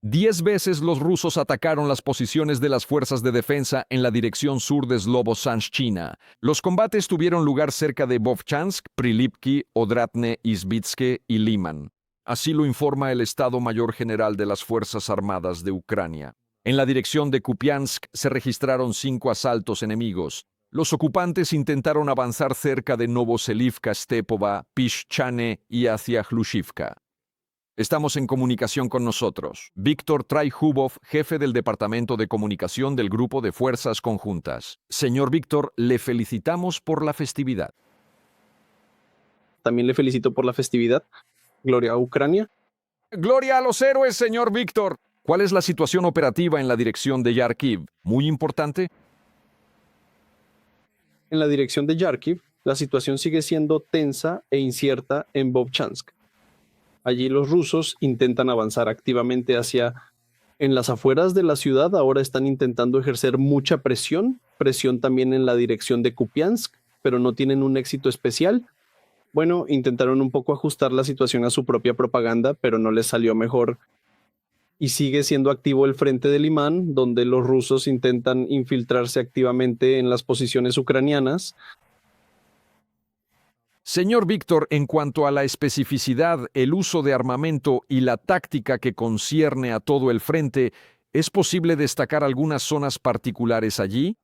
10 veces los rusos atacaron las posiciones de las fuerzas de defensa en la dirección sur de Slobosanshchina. Los combates tuvieron lugar cerca de Vovchansk, Prilipki, Odratne, Izbitske y Liman. Así lo informa el Estado Mayor General de las Fuerzas Armadas de Ucrania. En la dirección de Kupiansk se registraron 5 asaltos enemigos. Los ocupantes intentaron avanzar cerca de Novoselivka, Stepova, Pischane y hacia Hlushivka. Estamos en comunicación con nosotros. Víctor Traihubov, jefe del Departamento de Comunicación del Grupo de Fuerzas Conjuntas. Señor Víctor, le felicitamos por la festividad. También le felicito por la festividad. Gloria a Ucrania. Gloria a los héroes, señor Víctor. ¿Cuál es la situación operativa en la dirección de Yarkiv? Muy importante. En la dirección de Yarkiv, la situación sigue siendo tensa e incierta en Vovchansk. Allí los rusos intentan avanzar activamente en las afueras de la ciudad. Ahora están intentando ejercer mucha presión también en la dirección de Kupiansk, pero no tienen un éxito especial. Bueno, intentaron un poco ajustar la situación a su propia propaganda, pero no les salió mejor. Y sigue siendo activo el frente de Limán, donde los rusos intentan infiltrarse activamente en las posiciones ucranianas. Señor Víctor, en cuanto a la especificidad, el uso de armamento y la táctica que concierne a todo el frente, ¿es posible destacar algunas zonas particulares allí?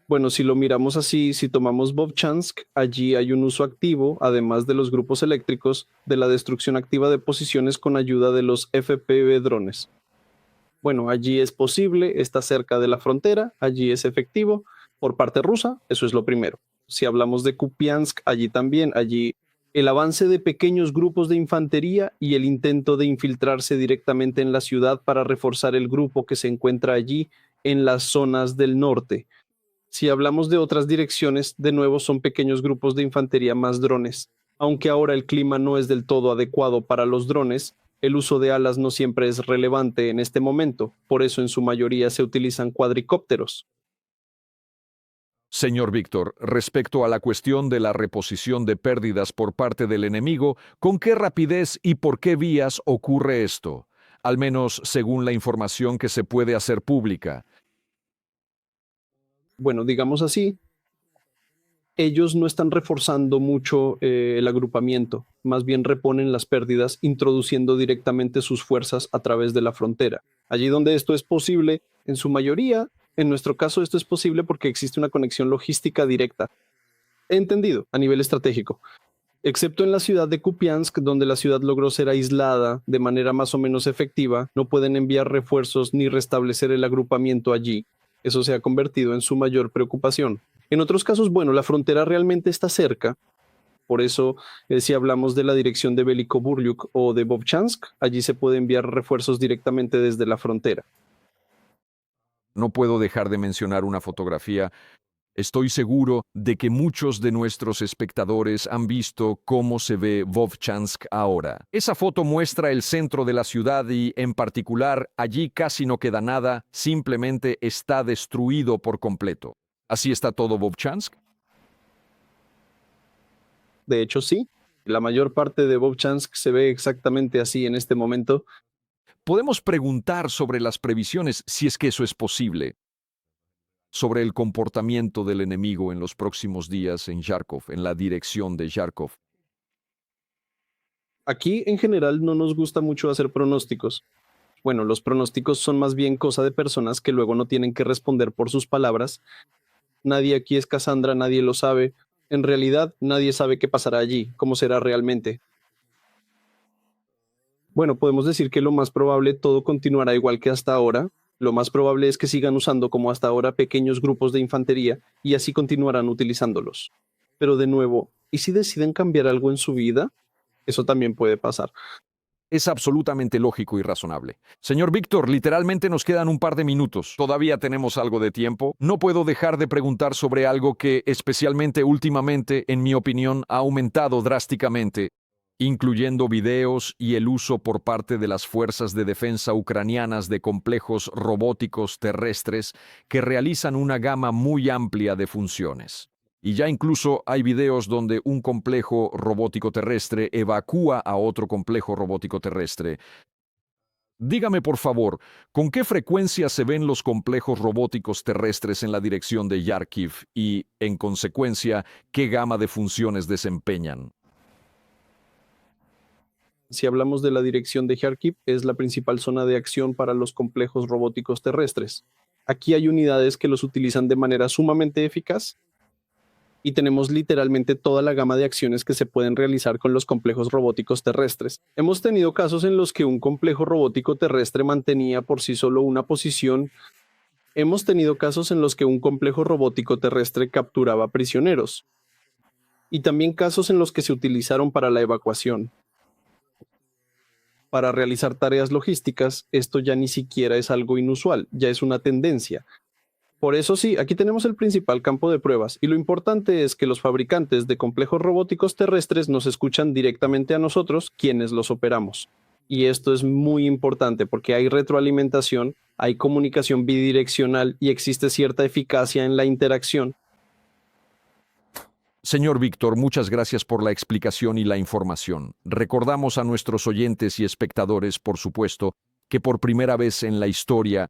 Bueno, si lo miramos así, si tomamos Vovchansk, allí hay un uso activo, además de los grupos eléctricos, de la destrucción activa de posiciones con ayuda de los FPV drones. Bueno, allí es posible, está cerca de la frontera, allí es efectivo. Por parte rusa, eso es lo primero. Si hablamos de Kupiansk, allí también, allí el avance de pequeños grupos de infantería y el intento de infiltrarse directamente en la ciudad para reforzar el grupo que se encuentra allí en las zonas del norte. Si hablamos de otras direcciones, de nuevo son pequeños grupos de infantería más drones. Aunque ahora el clima no es del todo adecuado para los drones, el uso de alas no siempre es relevante en este momento, por eso en su mayoría se utilizan cuadricópteros. Señor Víctor, respecto a la cuestión de la reposición de pérdidas por parte del enemigo, ¿con qué rapidez y por qué vías ocurre esto? Al menos según la información que se puede hacer pública. Bueno, digamos así, ellos no están reforzando mucho el agrupamiento, más bien reponen las pérdidas introduciendo directamente sus fuerzas a través de la frontera. Allí donde esto es posible, en su mayoría, en nuestro caso esto es posible porque existe una conexión logística directa. He entendido, a nivel estratégico. Excepto en la ciudad de Kupiansk, donde la ciudad logró ser aislada de manera más o menos efectiva, no pueden enviar refuerzos ni restablecer el agrupamiento allí. Eso se ha convertido en su mayor preocupación. En otros casos, bueno, la frontera realmente está cerca. Por eso, si hablamos de la dirección de Velikoburlyuk o de Vovchansk, allí se puede enviar refuerzos directamente desde la frontera. No puedo dejar de mencionar una fotografía. Estoy seguro de que muchos de nuestros espectadores han visto cómo se ve Vovchansk ahora. Esa foto muestra el centro de la ciudad y, en particular, allí casi no queda nada, simplemente está destruido por completo. ¿Así está todo Vovchansk? De hecho, sí. La mayor parte de Vovchansk se ve exactamente así en este momento. Podemos preguntar sobre las previsiones, si es que eso es posible, sobre el comportamiento del enemigo en los próximos días en Yarkov, en la dirección de Yarkov. Aquí, en general, no nos gusta mucho hacer pronósticos. Bueno, los pronósticos son más bien cosa de personas que luego no tienen que responder por sus palabras. Nadie aquí es Cassandra, nadie lo sabe. En realidad, nadie sabe qué pasará allí, cómo será realmente. Bueno, podemos decir que lo más probable todo continuará igual que hasta ahora. Lo más probable es que sigan usando como hasta ahora pequeños grupos de infantería y así continuarán utilizándolos. Pero de nuevo, ¿y si deciden cambiar algo en su vida? Eso también puede pasar. Es absolutamente lógico y razonable. Señor Víctor, literalmente nos quedan un par de minutos. Todavía tenemos algo de tiempo. No puedo dejar de preguntar sobre algo que, especialmente últimamente, en mi opinión, ha aumentado drásticamente, incluyendo videos y el uso por parte de las fuerzas de defensa ucranianas de complejos robóticos terrestres que realizan una gama muy amplia de funciones. Y ya incluso hay videos donde un complejo robótico terrestre evacúa a otro complejo robótico terrestre. Dígame, por favor, ¿con qué frecuencia se ven los complejos robóticos terrestres en la dirección de Yarkiv y, en consecuencia, qué gama de funciones desempeñan? Si hablamos de la dirección de Kharkiv, es la principal zona de acción para los complejos robóticos terrestres. Aquí hay unidades que los utilizan de manera sumamente eficaz y tenemos literalmente toda la gama de acciones que se pueden realizar con los complejos robóticos terrestres. Hemos tenido casos en los que un complejo robótico terrestre mantenía por sí solo una posición. Hemos tenido casos en los que un complejo robótico terrestre capturaba prisioneros y también casos en los que se utilizaron para la evacuación. Para realizar tareas logísticas, esto ya ni siquiera es algo inusual, ya es una tendencia. Por eso sí, aquí tenemos el principal campo de pruebas y lo importante es que los fabricantes de complejos robóticos terrestres nos escuchan directamente a nosotros, quienes los operamos. Y esto es muy importante porque hay retroalimentación, hay comunicación bidireccional y existe cierta eficacia en la interacción. Señor Víctor, muchas gracias por la explicación y la información. Recordamos a nuestros oyentes y espectadores, por supuesto, que por primera vez en la historia,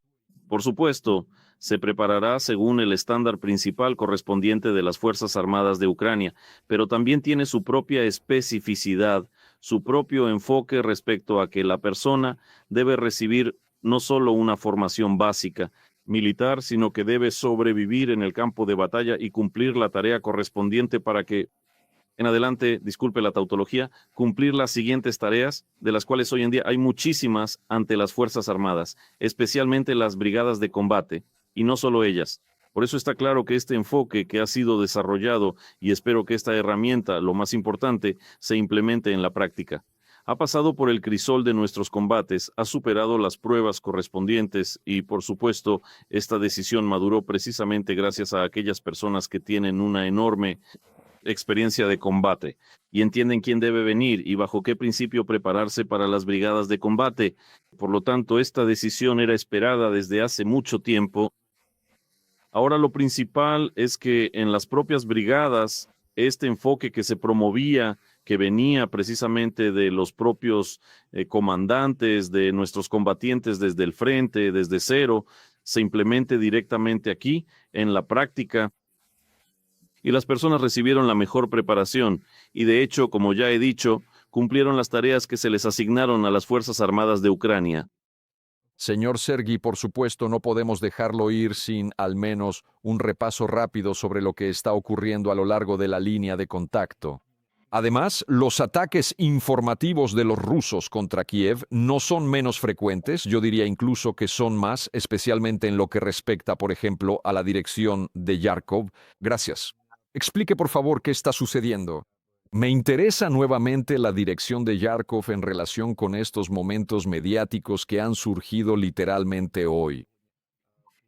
Por supuesto, se preparará según el estándar principal correspondiente de las Fuerzas Armadas de Ucrania, pero también tiene su propia especificidad, su propio enfoque respecto a que la persona debe recibir no solo una formación básica militar, sino que debe sobrevivir en el campo de batalla y cumplir la tarea correspondiente para que en adelante, disculpe la tautología, cumplir las siguientes tareas, de las cuales hoy en día hay muchísimas ante las Fuerzas Armadas, especialmente las brigadas de combate, y no solo ellas. Por eso está claro que este enfoque que ha sido desarrollado, y espero que esta herramienta, lo más importante, se implemente en la práctica. Ha pasado por el crisol de nuestros combates, ha superado las pruebas correspondientes y, por supuesto, esta decisión maduró precisamente gracias a aquellas personas que tienen una enorme experiencia de combate y entienden quién debe venir y bajo qué principio prepararse para las brigadas de combate. Por lo tanto, esta decisión era esperada desde hace mucho tiempo. Ahora lo principal es que en las propias brigadas, este enfoque que se promovía, que venía precisamente de los propios comandantes, de nuestros combatientes desde el frente, desde cero, se implemente directamente aquí en la práctica y las personas recibieron la mejor preparación y de hecho, como ya he dicho, cumplieron las tareas que se les asignaron a las Fuerzas Armadas de Ucrania. señor Sergi, por supuesto, no podemos dejarlo ir sin al menos un repaso rápido sobre lo que está ocurriendo a lo largo de la línea de contacto. Además, los ataques informativos de los rusos contra Kiev no son menos frecuentes, yo diría incluso que son más, especialmente en lo que respecta, por ejemplo, a la dirección de Yarkov. Gracias. Explique, por favor, qué está sucediendo. Me interesa nuevamente la dirección de Yarkov en relación con estos momentos mediáticos que han surgido literalmente hoy.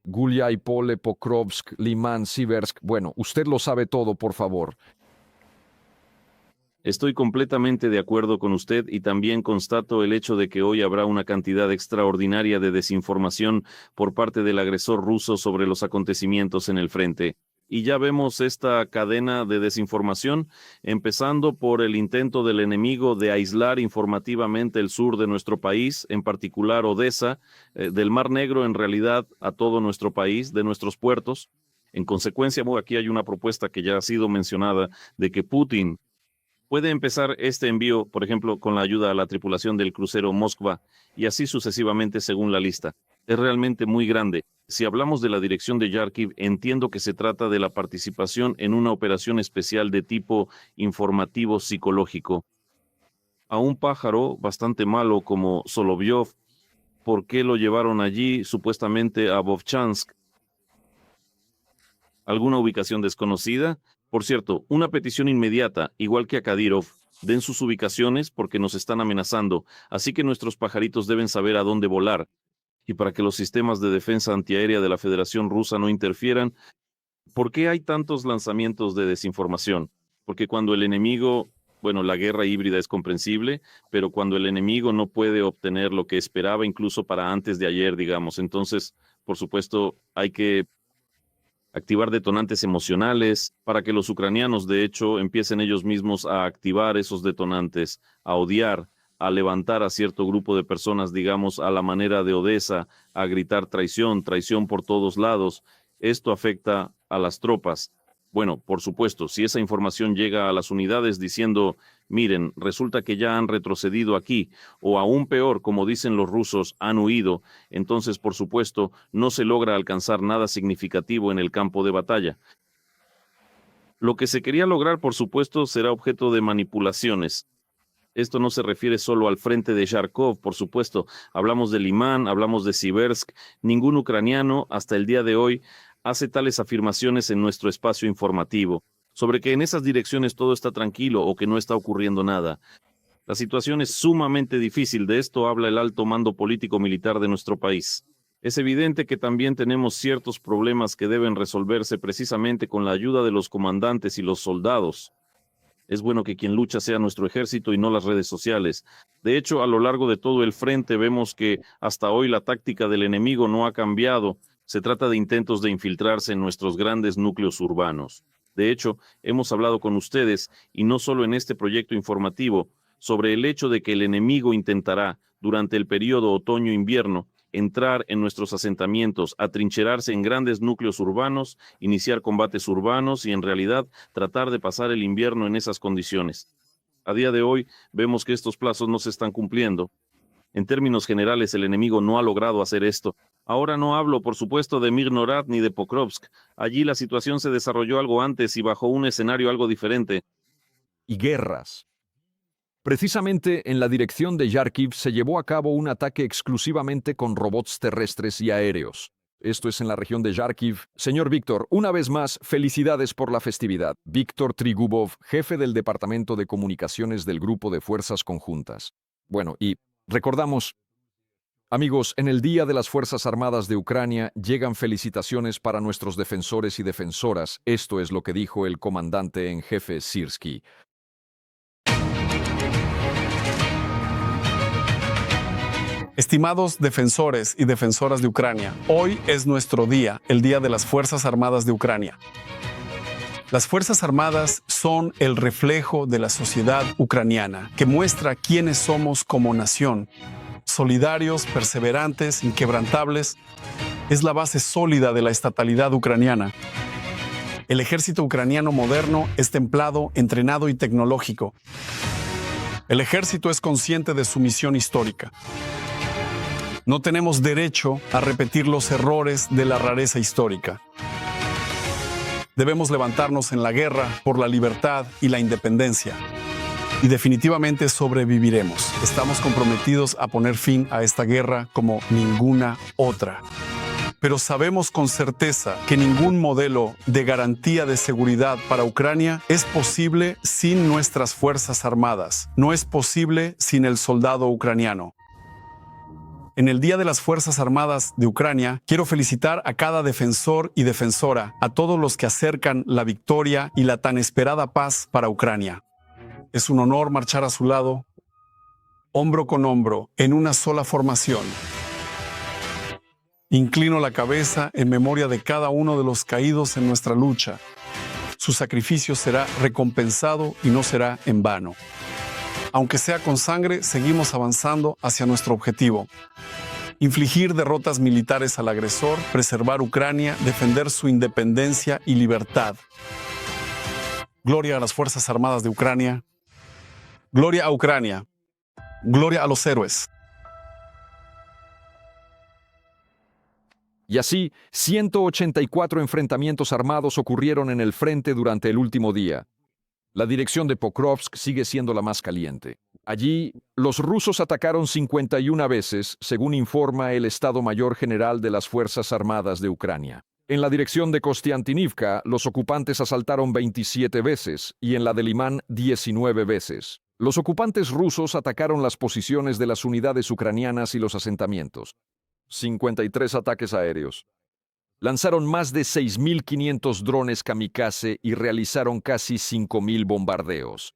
Gulyai-Pole, Pokrovsk, Liman, Siversk. Bueno, usted lo sabe todo, por favor. Estoy completamente de acuerdo con usted y también constato el hecho de que hoy habrá una cantidad extraordinaria de desinformación por parte del agresor ruso sobre los acontecimientos en el frente. Y ya vemos esta cadena de desinformación, empezando por el intento del enemigo de aislar informativamente el sur de nuestro país, en particular Odessa, del Mar Negro en realidad a todo nuestro país, de nuestros puertos. En consecuencia, aquí hay una propuesta que ya ha sido mencionada de que Putin puede empezar este envío, por ejemplo, con la ayuda a la tripulación del crucero Moskva y así sucesivamente según la lista. Es realmente muy grande. Si hablamos de la dirección de Yarkiv, entiendo que se trata de la participación en una operación especial de tipo informativo psicológico. A un pájaro bastante malo como Solovyov, ¿por qué lo llevaron allí supuestamente a Vovchansk? ¿Alguna ubicación desconocida? Por cierto, una petición inmediata, igual que a Kadyrov, den sus ubicaciones porque nos están amenazando, así que nuestros pajaritos deben saber a dónde volar. Y para que los sistemas de defensa antiaérea de la Federación Rusa no interfieran, ¿por qué hay tantos lanzamientos de desinformación? Porque cuando el enemigo, bueno, la guerra híbrida es comprensible, pero cuando el enemigo no puede obtener lo que esperaba incluso para antes de ayer, digamos, entonces, por supuesto, hay que activar detonantes emocionales, para que los ucranianos, de hecho, empiecen ellos mismos a activar esos detonantes, a odiar, a levantar a cierto grupo de personas, digamos, a la manera de Odessa, a gritar traición, traición por todos lados. Esto afecta a las tropas. Bueno, por supuesto, si esa información llega a las unidades diciendo, miren, resulta que ya han retrocedido aquí, o aún peor, como dicen los rusos, han huido, entonces, por supuesto, no se logra alcanzar nada significativo en el campo de batalla. Lo que se quería lograr, por supuesto, será objeto de manipulaciones. Esto no se refiere solo al frente de Kharkov, por supuesto. Hablamos de Limán, hablamos de Siversk. Ningún ucraniano, hasta el día de hoy, hace tales afirmaciones en nuestro espacio informativo, sobre que en esas direcciones todo está tranquilo o que no está ocurriendo nada. La situación es sumamente difícil, de esto habla el alto mando político-militar de nuestro país. Es evidente que también tenemos ciertos problemas que deben resolverse precisamente con la ayuda de los comandantes y los soldados. Es bueno que quien lucha sea nuestro ejército y no las redes sociales. De hecho, a lo largo de todo el frente vemos que hasta hoy la táctica del enemigo no ha cambiado. Se trata de intentos de infiltrarse en nuestros grandes núcleos urbanos. De hecho, hemos hablado con ustedes, y no solo en este proyecto informativo, sobre el hecho de que el enemigo intentará, durante el periodo otoño-invierno, entrar en nuestros asentamientos, atrincherarse en grandes núcleos urbanos, iniciar combates urbanos y en realidad tratar de pasar el invierno en esas condiciones. A día de hoy vemos que estos plazos no se están cumpliendo. En términos generales, el enemigo no ha logrado hacer esto. Ahora no hablo, por supuesto, de Mirnorad ni de Pokrovsk. Allí la situación se desarrolló algo antes y bajo un escenario algo diferente. Y guerras. Precisamente en la dirección de Kharkiv se llevó a cabo un ataque exclusivamente con robots terrestres y aéreos. Esto es en la región de Kharkiv. Señor Víctor, una vez más, felicidades por la festividad. Víctor Trigubov, jefe del Departamento de Comunicaciones del Grupo de Fuerzas Conjuntas. Bueno, y recordamos, amigos, en el Día de las Fuerzas Armadas de Ucrania llegan felicitaciones para nuestros defensores y defensoras. Esto es lo que dijo el comandante en jefe Sirski. Estimados defensores y defensoras de Ucrania, hoy es nuestro día, el Día de las Fuerzas Armadas de Ucrania. Las Fuerzas Armadas son el reflejo de la sociedad ucraniana, que muestra quiénes somos como nación. Solidarios, perseverantes, inquebrantables, es la base sólida de la estatalidad ucraniana. El ejército ucraniano moderno es templado, entrenado y tecnológico. El ejército es consciente de su misión histórica. No tenemos derecho a repetir los errores de la rareza histórica. Debemos levantarnos en la guerra por la libertad y la independencia. Y definitivamente sobreviviremos. Estamos comprometidos a poner fin a esta guerra como ninguna otra. Pero sabemos con certeza que ningún modelo de garantía de seguridad para Ucrania es posible sin nuestras Fuerzas Armadas. No es posible sin el soldado ucraniano. En el Día de las Fuerzas Armadas de Ucrania, quiero felicitar a cada defensor y defensora, a todos los que acercan la victoria y la tan esperada paz para Ucrania. Es un honor marchar a su lado, hombro con hombro, en una sola formación. Inclino la cabeza en memoria de cada uno de los caídos en nuestra lucha. Su sacrificio será recompensado y no será en vano. Aunque sea con sangre, seguimos avanzando hacia nuestro objetivo. Infligir derrotas militares al agresor, preservar Ucrania, defender su independencia y libertad. Gloria a las Fuerzas Armadas de Ucrania. Gloria a Ucrania. Gloria a los héroes. Y así, 184 enfrentamientos armados ocurrieron en el frente durante el último día. La dirección de Pokrovsk sigue siendo la más caliente. Allí, los rusos atacaron 51 veces, según informa el Estado Mayor General de las Fuerzas Armadas de Ucrania. En la dirección de Kostiantynivka, los ocupantes asaltaron 27 veces y en la de Limán 19 veces. Los ocupantes rusos atacaron las posiciones de las unidades ucranianas y los asentamientos. 53 ataques aéreos. Lanzaron más de 6.500 drones kamikaze y realizaron casi 5.000 bombardeos.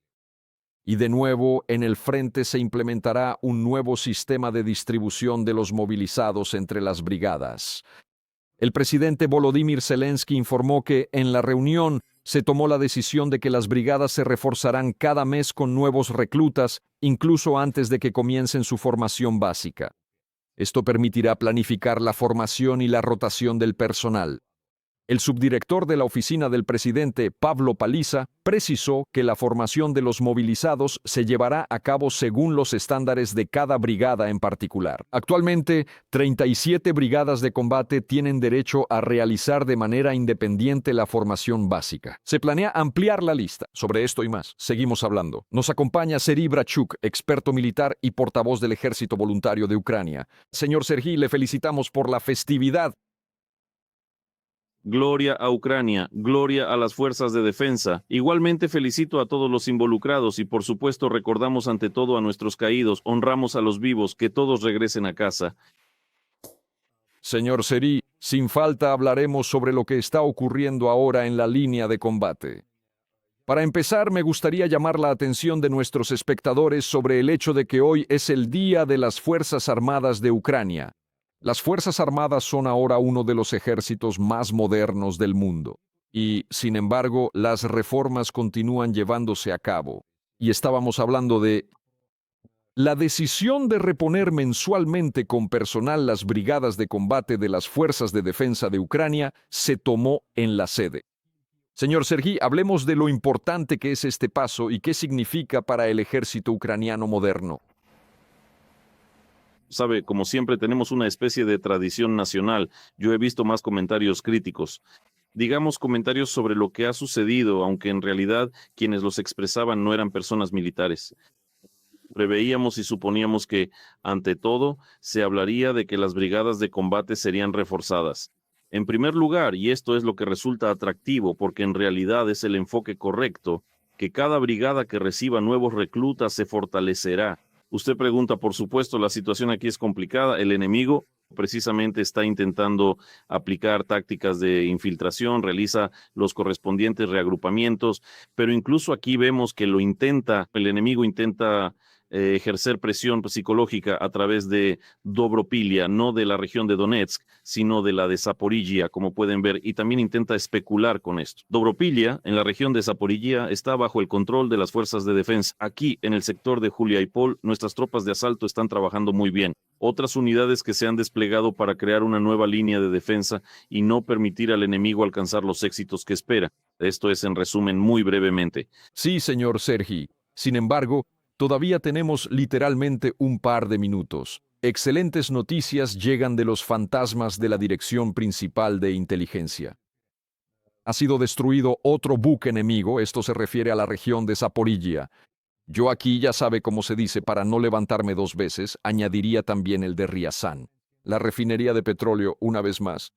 Y de nuevo, en el frente se implementará un nuevo sistema de distribución de los movilizados entre las brigadas. El presidente Volodymyr Zelensky informó que en la reunión se tomó la decisión de que las brigadas se reforzarán cada mes con nuevos reclutas, incluso antes de que comiencen su formación básica. Esto permitirá planificar la formación y la rotación del personal. El subdirector de la oficina del presidente, Pavlo Paliza, precisó que la formación de los movilizados se llevará a cabo según los estándares de cada brigada en particular. Actualmente, 37 brigadas de combate tienen derecho a realizar de manera independiente la formación básica. Se planea ampliar la lista. Sobre esto y más, seguimos hablando. Nos acompaña Serhiy Brachuk, experto militar y portavoz del Ejército Voluntario de Ucrania. Señor Serhiy, le felicitamos por la festividad. Gloria a Ucrania, gloria a las fuerzas de defensa. Igualmente felicito a todos los involucrados y por supuesto recordamos ante todo a nuestros caídos, honramos a los vivos, que todos regresen a casa. Señor Serhiy, sin falta hablaremos sobre lo que está ocurriendo ahora en la línea de combate. Para empezar, me gustaría llamar la atención de nuestros espectadores sobre el hecho de que hoy es el Día de las Fuerzas Armadas de Ucrania. Las Fuerzas Armadas son ahora uno de los ejércitos más modernos del mundo. Y, sin embargo, las reformas continúan llevándose a cabo. Y estábamos hablando de la decisión de reponer mensualmente con personal las brigadas de combate de las Fuerzas de Defensa de Ucrania se tomó en la sede. Señor Serhiy, hablemos de lo importante que es este paso y qué significa para el ejército ucraniano moderno. Sabe, como siempre tenemos una especie de tradición nacional. Yo he visto más comentarios críticos. Digamos comentarios sobre lo que ha sucedido, aunque en realidad quienes los expresaban no eran personas militares. Preveíamos y suponíamos que, ante todo, se hablaría de que las brigadas de combate serían reforzadas. En primer lugar, y esto es lo que resulta atractivo porque en realidad es el enfoque correcto, que cada brigada que reciba nuevos reclutas se fortalecerá. Usted pregunta, por supuesto, la situación aquí es complicada. El enemigo precisamente está intentando aplicar tácticas de infiltración, realiza los correspondientes reagrupamientos, pero incluso aquí vemos que el enemigo intenta ejercer presión psicológica a través de Dobropilia, no de la región de Donetsk, sino de la de Zaporizhia, como pueden ver, y también intenta especular con esto. Dobropilia, en la región de Zaporizhia, está bajo el control de las fuerzas de defensa. Aquí, en el sector de Juliápol, nuestras tropas de asalto están trabajando muy bien. Otras unidades que se han desplegado para crear una nueva línea de defensa y no permitir al enemigo alcanzar los éxitos que espera. Esto es en resumen muy brevemente. Sí, señor Serhiy. Sin embargo, todavía tenemos literalmente un par de minutos. Excelentes noticias llegan de los fantasmas de la Dirección Principal de Inteligencia. Ha sido destruido otro buque enemigo, esto se refiere a la región de Zaporizhia. Yo aquí, ya sabe cómo se dice, para no levantarme dos veces, añadiría también el de Ryazan, la refinería de petróleo, una vez más.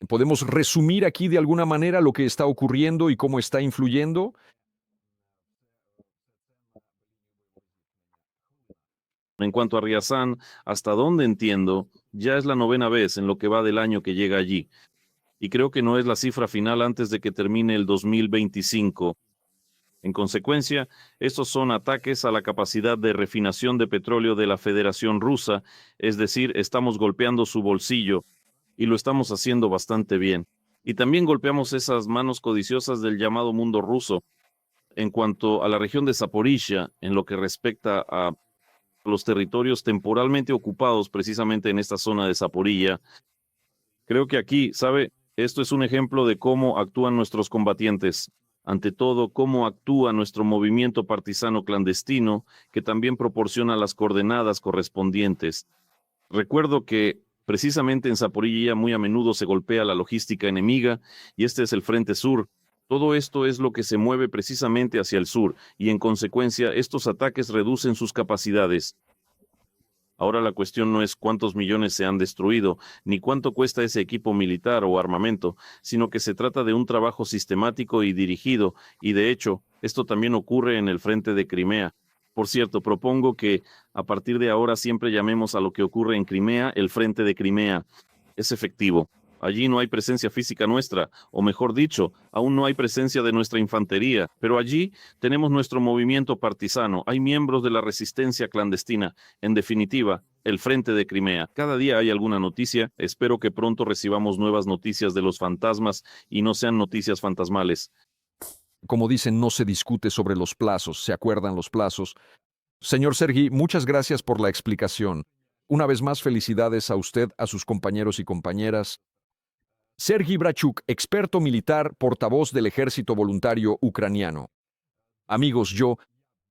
¿Podemos resumir aquí de alguna manera lo que está ocurriendo y cómo está influyendo? En cuanto a Ryazan, hasta donde entiendo, ya es la 9ª vez en lo que va del año que llega allí. Y creo que no es la cifra final antes de que termine el 2025. En consecuencia, estos son ataques a la capacidad de refinación de petróleo de la Federación Rusa, es decir, estamos golpeando su bolsillo, y lo estamos haciendo bastante bien. Y también golpeamos esas manos codiciosas del llamado mundo ruso. En cuanto a la región de Zaporizhia, en lo que respecta a los territorios temporalmente ocupados precisamente en esta zona de Zaporizhia, creo que aquí, ¿sabe? Esto es un ejemplo de cómo actúan nuestros combatientes. Ante todo, cómo actúa nuestro movimiento partisano clandestino, que también proporciona las coordenadas correspondientes. Recuerdo que precisamente en Zaporizhia muy a menudo se golpea la logística enemiga, y este es el Frente Sur. Todo esto es lo que se mueve precisamente hacia el sur, y en consecuencia estos ataques reducen sus capacidades. Ahora la cuestión no es cuántos millones se han destruido, ni cuánto cuesta ese equipo militar o armamento, sino que se trata de un trabajo sistemático y dirigido, y de hecho, esto también ocurre en el frente de Crimea. Por cierto, propongo que a partir de ahora siempre llamemos a lo que ocurre en Crimea el frente de Crimea. Es efectivo. Allí no hay presencia física nuestra, o mejor dicho, aún no hay presencia de nuestra infantería, pero allí tenemos nuestro movimiento partisano, hay miembros de la resistencia clandestina. En definitiva, el frente de Crimea. Cada día hay alguna noticia. Espero que pronto recibamos nuevas noticias de los fantasmas y no sean noticias fantasmales. Como dicen, no se discute sobre los plazos, ¿se acuerdan los plazos? Señor Sergi, muchas gracias por la explicación. Una vez más, felicidades a usted, a sus compañeros y compañeras. Sergi Brachuk, experto militar, portavoz del Ejército Voluntario Ucraniano. Amigos, yo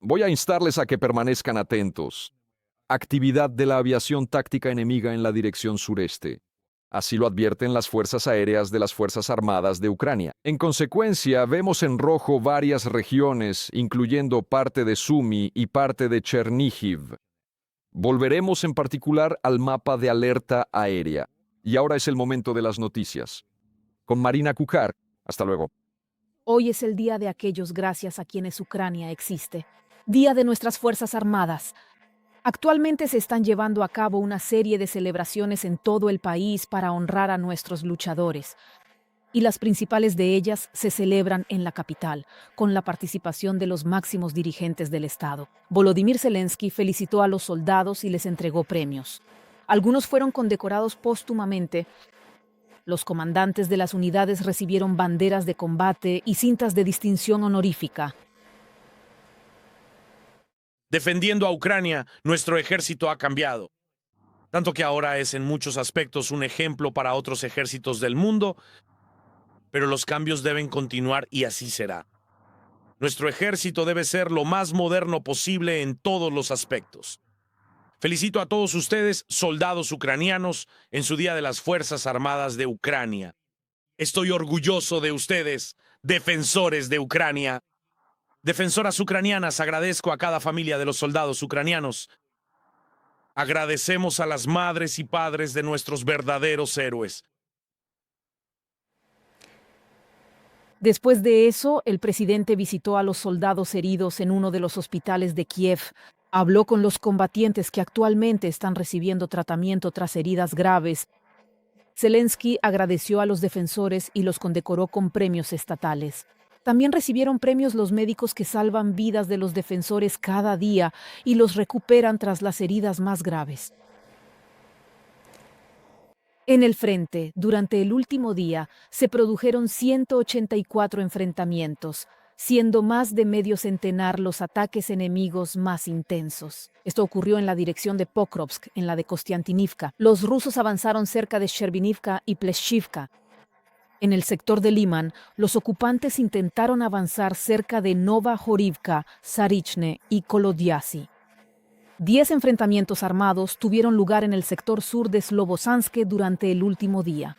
voy a instarles a que permanezcan atentos. Actividad de la aviación táctica enemiga en la dirección sureste. Así lo advierten las fuerzas aéreas de las Fuerzas Armadas de Ucrania. En consecuencia, vemos en rojo varias regiones, incluyendo parte de Sumy y parte de Chernihiv. Volveremos en particular al mapa de alerta aérea. Y ahora es el momento de las noticias. Con Marina Kukar. Hasta luego. Hoy es el día de aquellos gracias a quienes Ucrania existe. Día de nuestras Fuerzas Armadas. Actualmente se están llevando a cabo una serie de celebraciones en todo el país para honrar a nuestros luchadores. Y las principales de ellas se celebran en la capital, con la participación de los máximos dirigentes del Estado. Volodymyr Zelensky felicitó a los soldados y les entregó premios. Algunos fueron condecorados póstumamente. Los comandantes de las unidades recibieron banderas de combate y cintas de distinción honorífica. Defendiendo a Ucrania, nuestro ejército ha cambiado. Tanto que ahora es en muchos aspectos un ejemplo para otros ejércitos del mundo, pero los cambios deben continuar y así será. Nuestro ejército debe ser lo más moderno posible en todos los aspectos. Felicito a todos ustedes, soldados ucranianos, en su Día de las Fuerzas Armadas de Ucrania. Estoy orgulloso de ustedes, defensores de Ucrania. Defensoras ucranianas, agradezco a cada familia de los soldados ucranianos. Agradecemos a las madres y padres de nuestros verdaderos héroes. Después de eso, el presidente visitó a los soldados heridos en uno de los hospitales de Kiev. Habló con los combatientes que actualmente están recibiendo tratamiento tras heridas graves. Zelensky agradeció a los defensores y los condecoró con premios estatales. También recibieron premios los médicos que salvan vidas de los defensores cada día y los recuperan tras las heridas más graves. En el frente, durante el último día, se produjeron 184 enfrentamientos, siendo más de medio centenar los ataques enemigos más intensos. Esto ocurrió en la dirección de Pokrovsk, en la de Kostiantynivka. Los rusos avanzaron cerca de Sherbinivka y Pleshchivka. En el sector de Liman, los ocupantes intentaron avanzar cerca de Nova Horivka, Sarichne y Kolodiasy. 10 enfrentamientos armados tuvieron lugar en el sector sur de Slobosansk durante el último día.